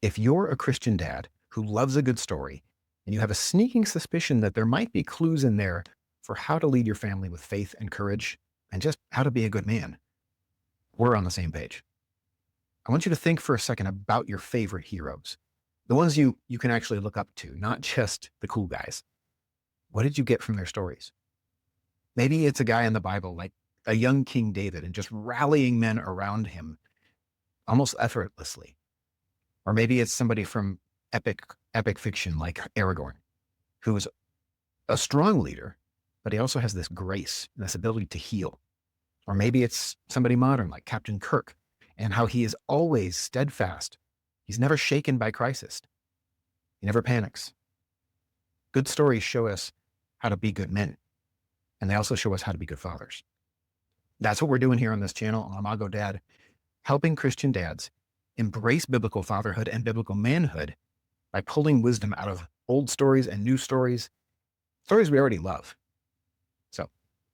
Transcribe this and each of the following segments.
If you're a Christian dad who loves a good story and you have a sneaking suspicion that there might be clues in there for how to lead your family with faith and courage and just how to be a good man, we're on the same page. I want you to think for a second about your favorite heroes, the ones you can actually look up to, not just the cool guys. What did you get from their stories? Maybe it's a guy in the Bible, like a young King David, and just rallying men around him almost effortlessly. Or maybe it's somebody from epic fiction like Aragorn, who is a strong leader, but he also has this grace and this ability to heal. Or maybe it's somebody modern like Captain Kirk, and how he is always steadfast. He's never shaken by crisis. He never panics. Good stories show us how to be good men, and they also show us how to be good fathers. That's what we're doing here on this channel on Imago Dad, helping Christian dads embrace biblical fatherhood and biblical manhood by pulling wisdom out of old stories and new stories, stories we already love. So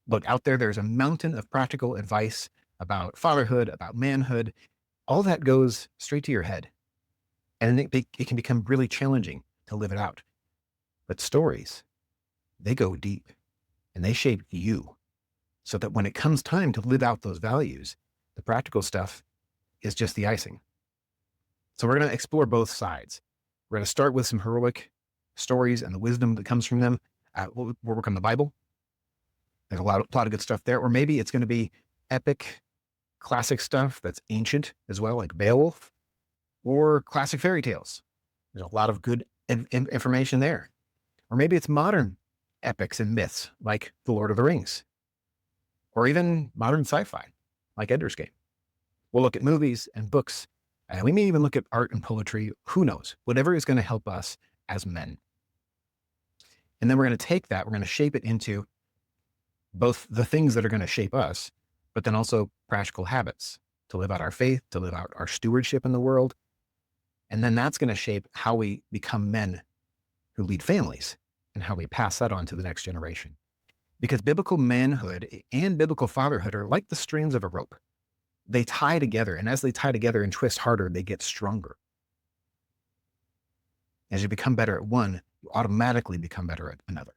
look, out there, there's a mountain of practical advice about fatherhood, about manhood. All that goes straight to your head. And it can become really challenging to live it out. But stories, they go deep and they shape you so that when it comes time to live out those values, the practical stuff is just the icing. So we're going to explore both sides. We're going to start with some heroic stories and the wisdom that comes from them. We'll work on the Bible. There's a lot of good stuff there. Or maybe it's going to be epic, classic stuff that's ancient as well, like Beowulf, or classic fairy tales. There's a lot of good information there. Or maybe it's modern epics and myths like The Lord of the Rings, or even modern sci-fi like Ender's Game. We'll look at movies and books, and we may even look at art and poetry. Who knows? Whatever is going to help us as men. And then we're going to take that, we're going to shape it into both the things that are going to shape us, but then also practical habits to live out our faith, to live out our stewardship in the world. And then that's going to shape how we become men who lead families and how we pass that on to the next generation. Because biblical manhood and biblical fatherhood are like the strands of a rope. They tie together, and as they tie together and twist harder, they get stronger. As you become better at one, you automatically become better at another.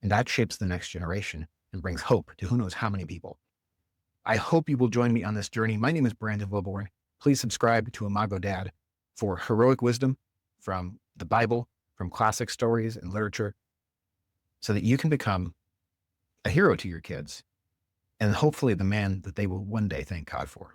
And that shapes the next generation and brings hope to who knows how many people. I hope you will join me on this journey. My name is Brandon Wilborn. Please subscribe to Imago Dad for heroic wisdom from the Bible, from classic stories and literature, so that you can become a hero to your kids and hopefully the man that they will one day thank God for.